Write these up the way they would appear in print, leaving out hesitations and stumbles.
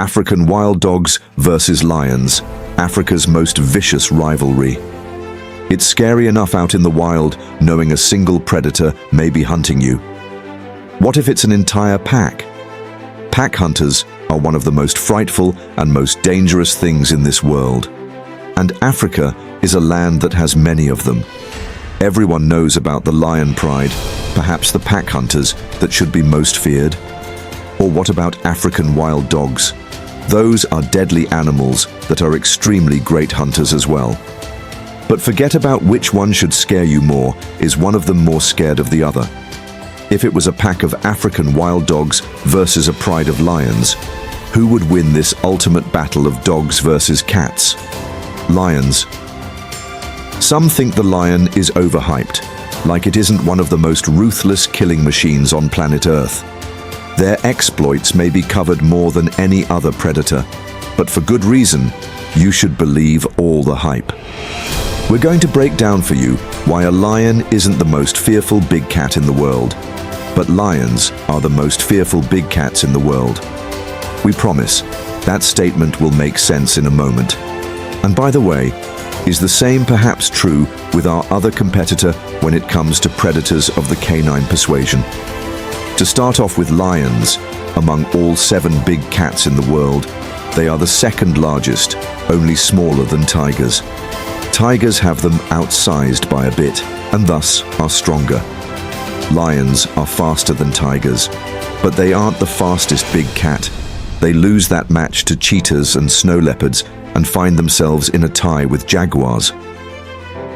African wild dogs versus lions, Africa's most vicious rivalry. It's scary enough out in the wild, knowing a single predator may be hunting you. What if it's an entire pack? Pack hunters are one of the most frightful and most dangerous things in this world. And Africa is a land that has many of them. Everyone knows about the lion pride, perhaps the pack hunters that should be most feared. Or what about African wild dogs? Those are deadly animals that are extremely great hunters as well. But forget about which one should scare you more. Is one of them more scared of the other? If it was a pack of African wild dogs versus a pride of lions, who would win this ultimate battle of dogs versus cats? Lions. Some think the lion is overhyped, like it isn't one of the most ruthless killing machines on planet Earth. Their exploits may be covered more than any other predator, but for good reason, you should believe all the hype. We're going to break down for you why a lion isn't the most fearful big cat in the world, but lions are the most fearful big cats in the world. We promise that statement will make sense in a moment. And by the way, is the same perhaps true with our other competitor when it comes to predators of the canine persuasion? To start off with lions, among all 7 big cats in the world, they are the second largest, only smaller than tigers. Tigers have them outsized by a bit, and thus are stronger. Lions are faster than tigers, but they aren't the fastest big cat. They lose that match to cheetahs and snow leopards and find themselves in a tie with jaguars.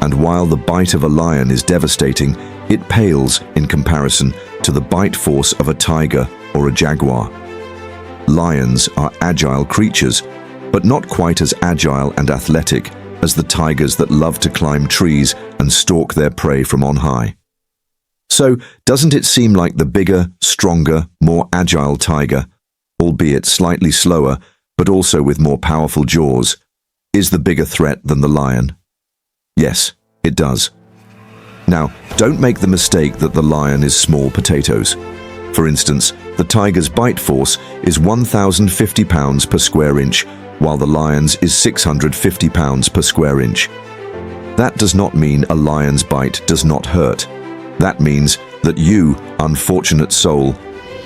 And while the bite of a lion is devastating, it pales in comparison to the bite force of a tiger or a jaguar. Lions are agile creatures, but not quite as agile and athletic as the tigers that love to climb trees and stalk their prey from on high. So, doesn't it seem like the bigger, stronger, more agile tiger, albeit slightly slower, but also with more powerful jaws, is the bigger threat than the lion? Yes, it does. Now, don't make the mistake that the lion is small potatoes. For instance, the tiger's bite force is 1,050 pounds per square inch, while the lion's is 650 pounds per square inch. That does not mean a lion's bite does not hurt. That means that you, unfortunate soul,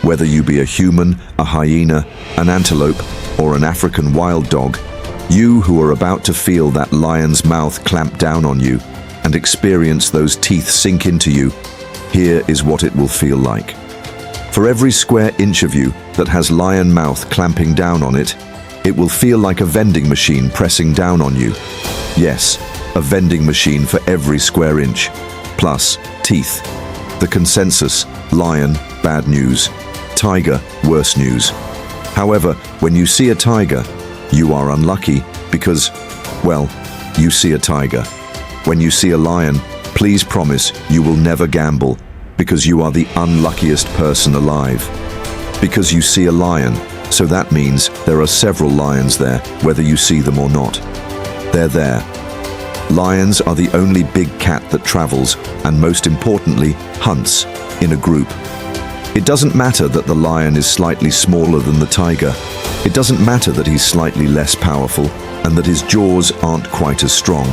whether you be a human, a hyena, an antelope, or an African wild dog, you who are about to feel that lion's mouth clamp down on you and experience those teeth sink into you, here is what it will feel like. For every square inch of you that has lion mouth clamping down on it, it will feel like a vending machine pressing down on you. Yes, a vending machine for every square inch. Plus, teeth. The consensus: lion, bad news. Tiger, worse news. However, when you see a tiger, you are unlucky because, well, you see a tiger. When you see a lion, please promise you will never gamble, because you are the unluckiest person alive. Because you see a lion, so that means there are several lions there, whether you see them or not. They're there. Lions are the only big cat that travels, and most importantly, hunts, in a group. It doesn't matter that the lion is slightly smaller than the tiger. It doesn't matter that he's slightly less powerful, and that his jaws aren't quite as strong.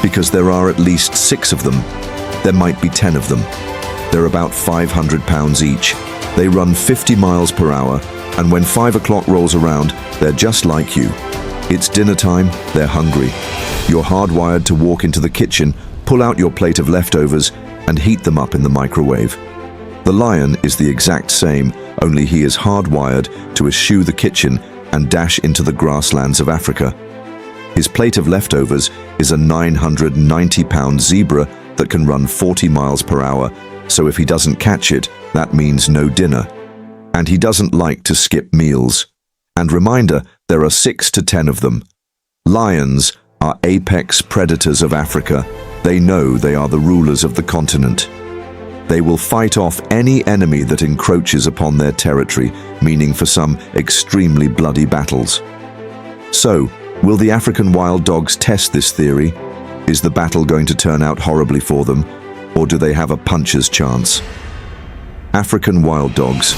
Because there are at least 6 of them. There might be 10 of them. They're about 500 pounds each. They run 50 miles per hour, and when 5 o'clock rolls around, they're just like you. It's dinner time, they're hungry. You're hardwired to walk into the kitchen, pull out your plate of leftovers, and heat them up in the microwave. The lion is the exact same, only he is hardwired to eschew the kitchen and dash into the grasslands of Africa. His plate of leftovers is a 990-pound zebra that can run 40 miles per hour, so if he doesn't catch it, that means no dinner. And he doesn't like to skip meals. And reminder, there are 6 to 10 of them. Lions are apex predators of Africa. They know they are the rulers of the continent. They will fight off any enemy that encroaches upon their territory, meaning for some extremely bloody battles. So, will the African wild dogs test this theory? Is the battle going to turn out horribly for them, or do they have a puncher's chance? African wild dogs.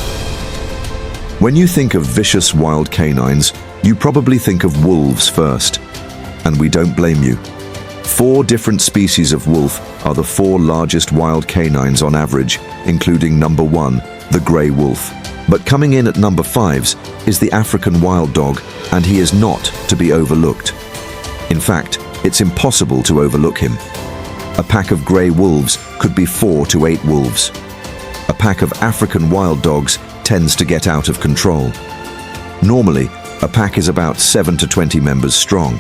When you think of vicious wild canines, you probably think of wolves first. And we don't blame you. 4 different species of wolf are the 4 largest wild canines on average, including number 1, the grey wolf. But coming in at number 5 is the African wild dog, and he is not to be overlooked. In fact, it's impossible to overlook him. A pack of grey wolves could be 4 to 8 wolves. A pack of African wild dogs tends to get out of control. Normally, a pack is about 7 to 20 members strong,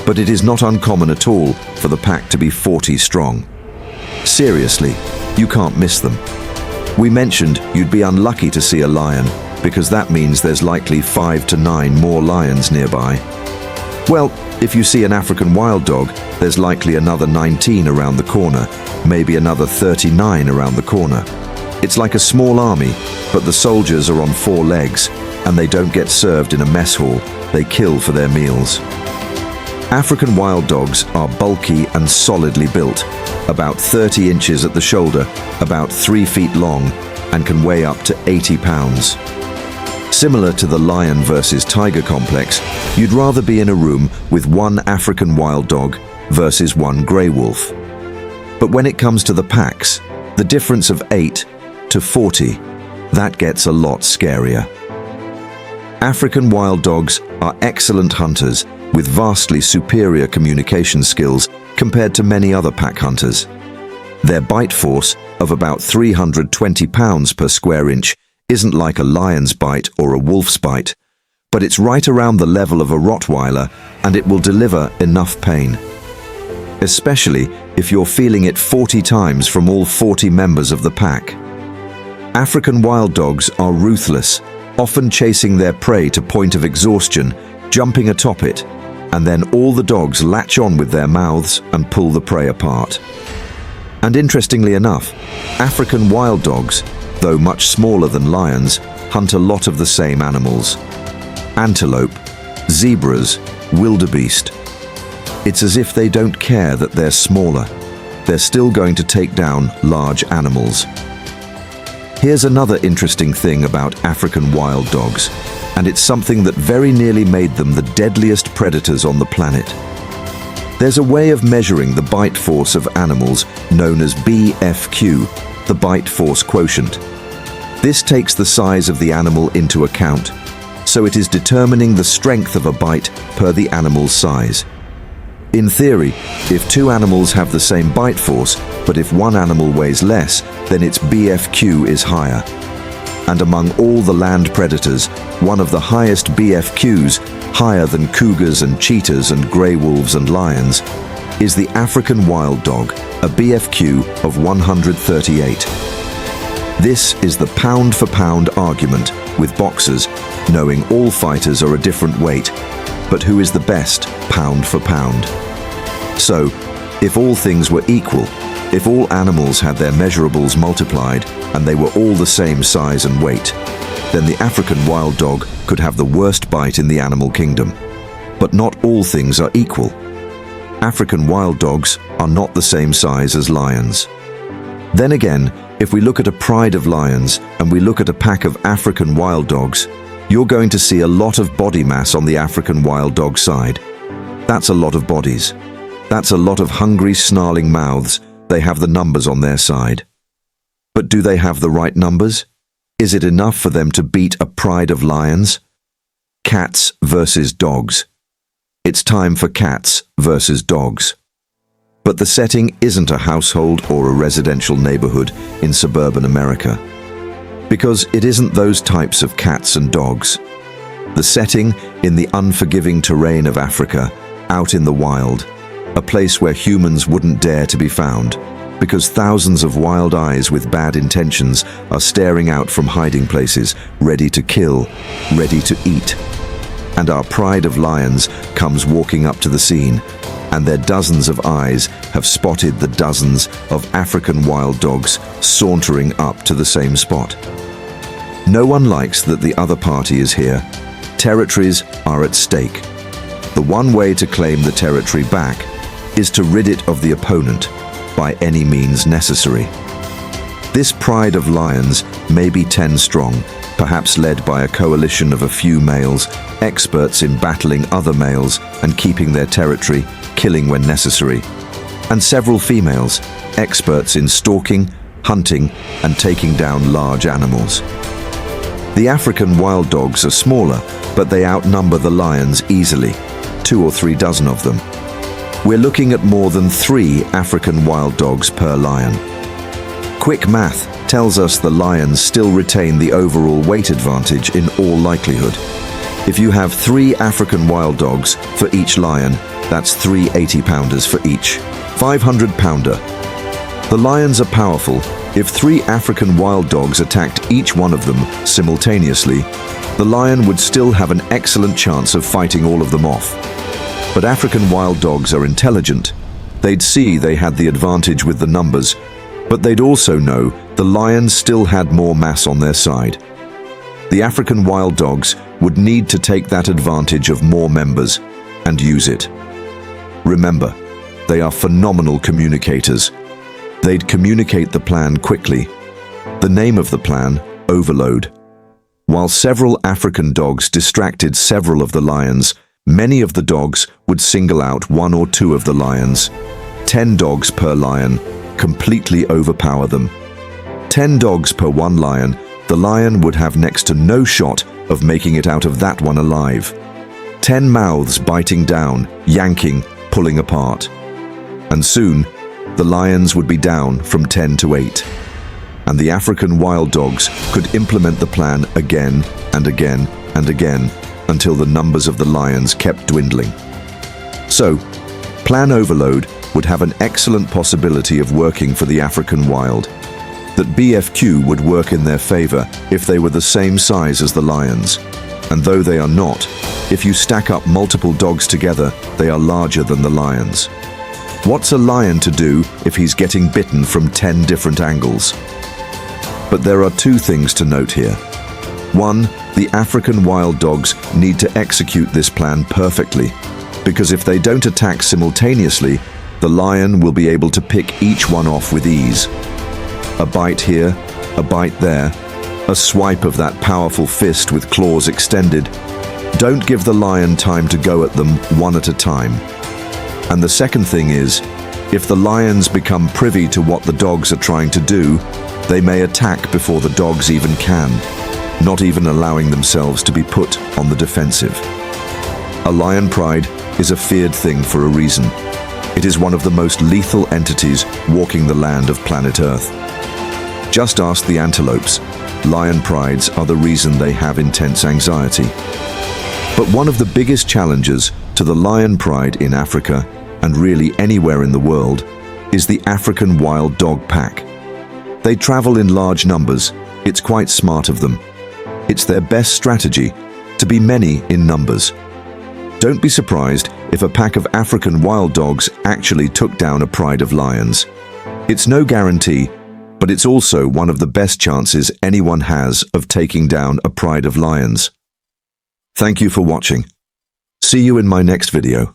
but it is not uncommon at all for the pack to be 40 strong. Seriously, you can't miss them. We mentioned you'd be unlucky to see a lion, because that means there's likely 5 to 9 more lions nearby. Well, if you see an African wild dog, there's likely another 19 around the corner, maybe another 39 around the corner. It's like a small army, but the soldiers are on 4 legs, and they don't get served in a mess hall, they kill for their meals. African wild dogs are bulky and solidly built, about 30 inches at the shoulder, about 3 feet long, and can weigh up to 80 pounds. Similar to the lion versus tiger complex, you'd rather be in a room with 1 African wild dog versus 1 grey wolf. But when it comes to the packs, the difference of 8 to 40, that gets a lot scarier. African wild dogs are excellent hunters with vastly superior communication skills compared to many other pack hunters. Their bite force of about 320 pounds per square inch isn't like a lion's bite or a wolf's bite, but it's right around the level of a Rottweiler, and it will deliver enough pain. Especially if you're feeling it 40 times from all 40 members of the pack. African wild dogs are ruthless, often chasing their prey to point of exhaustion, jumping atop it, and then all the dogs latch on with their mouths and pull the prey apart. And interestingly enough, African wild dogs, though much smaller than lions, hunt a lot of the same animals. Antelope, zebras, wildebeest. It's as if they don't care that they're smaller. They're still going to take down large animals. Here's another interesting thing about African wild dogs, and it's something that very nearly made them the deadliest predators on the planet. There's a way of measuring the bite force of animals known as BFQ, the bite force quotient. This takes the size of the animal into account, so it is determining the strength of a bite per the animal's size. In theory, if 2 animals have the same bite force, but if 1 animal weighs less, then its BFQ is higher. And among all the land predators, one of the highest BFQs, higher than cougars and cheetahs and grey wolves and lions, is the African wild dog, a BFQ of 138. This is the pound-for-pound argument with boxers, knowing all fighters are a different weight, but who is the best pound for pound? So, if all things were equal, if all animals had their measurables multiplied and they were all the same size and weight, then the African wild dog could have the worst bite in the animal kingdom. But not all things are equal. African wild dogs are not the same size as lions. Then again, if we look at a pride of lions and we look at a pack of African wild dogs, you're going to see a lot of body mass on the African wild dog side. That's a lot of bodies. That's a lot of hungry, snarling mouths. They have the numbers on their side. But do they have the right numbers? Is it enough for them to beat a pride of lions? Cats versus dogs. It's time for cats versus dogs. But the setting isn't a household or a residential neighborhood in suburban America. Because it isn't those types of cats and dogs. The setting in the unforgiving terrain of Africa, out in the wild, a place where humans wouldn't dare to be found, because thousands of wild eyes with bad intentions are staring out from hiding places, ready to kill, ready to eat. And our pride of lions comes walking up to the scene, and their dozens of eyes have spotted the dozens of African wild dogs sauntering up to the same spot. No one likes that the other party is here. Territories are at stake. The one way to claim the territory back is to rid it of the opponent by any means necessary. This pride of lions may be 10 strong, perhaps led by a coalition of a few males, experts in battling other males and keeping their territory, killing when necessary, and several females, experts in stalking, hunting, and taking down large animals. The African wild dogs are smaller, but they outnumber the lions easily, 2 or 3 dozen of them. We're looking at more than 3 African wild dogs per lion. Quick math tells us the lions still retain the overall weight advantage in all likelihood. If you have 3 African wild dogs for each lion, that's 3 80-pounders for each. 500-pounder. The lions are powerful. If 3 African wild dogs attacked each one of them simultaneously, the lion would still have an excellent chance of fighting all of them off. But African wild dogs are intelligent. They'd see they had the advantage with the numbers, but they'd also know the lions still had more mass on their side. The African wild dogs would need to take that advantage of more members and use it. Remember, they are phenomenal communicators. They'd communicate the plan quickly. The name of the plan, Overload. While several African dogs distracted several of the lions, many of the dogs would single out 1 or 2 of the lions. 10 dogs per lion, completely overpower them. 10 dogs per 1 lion, the lion would have next to no shot of making it out of that one alive. 10 mouths biting down, yanking, pulling apart. And soon, the lions would be down from 10 to 8. And the African wild dogs could implement the plan again and again and again until the numbers of the lions kept dwindling. So, Plan Overload would have an excellent possibility of working for the African wild. That BFQ would work in their favor if they were the same size as the lions. And though they are not, if you stack up multiple dogs together, they are larger than the lions. What's a lion to do if he's getting bitten from 10 different angles? But there are 2 things to note here. 1, the African wild dogs need to execute this plan perfectly, because if they don't attack simultaneously, the lion will be able to pick each one off with ease. A bite here, a bite there, a swipe of that powerful fist with claws extended. Don't give the lion time to go at them one at a time. And the second thing is, if the lions become privy to what the dogs are trying to do, they may attack before the dogs even can, not even allowing themselves to be put on the defensive. A lion pride is a feared thing for a reason. It is one of the most lethal entities walking the land of planet Earth. Just ask the antelopes. Lion prides are the reason they have intense anxiety. But one of the biggest challenges to the lion pride in Africa, and really anywhere in the world, is the African wild dog pack. They travel in large numbers. It's quite smart of them. It's their best strategy, to be many in numbers. Don't be surprised if a pack of African wild dogs actually took down a pride of lions. It's no guarantee, but it's also one of the best chances anyone has of taking down a pride of lions. Thank you for watching. See you in my next video.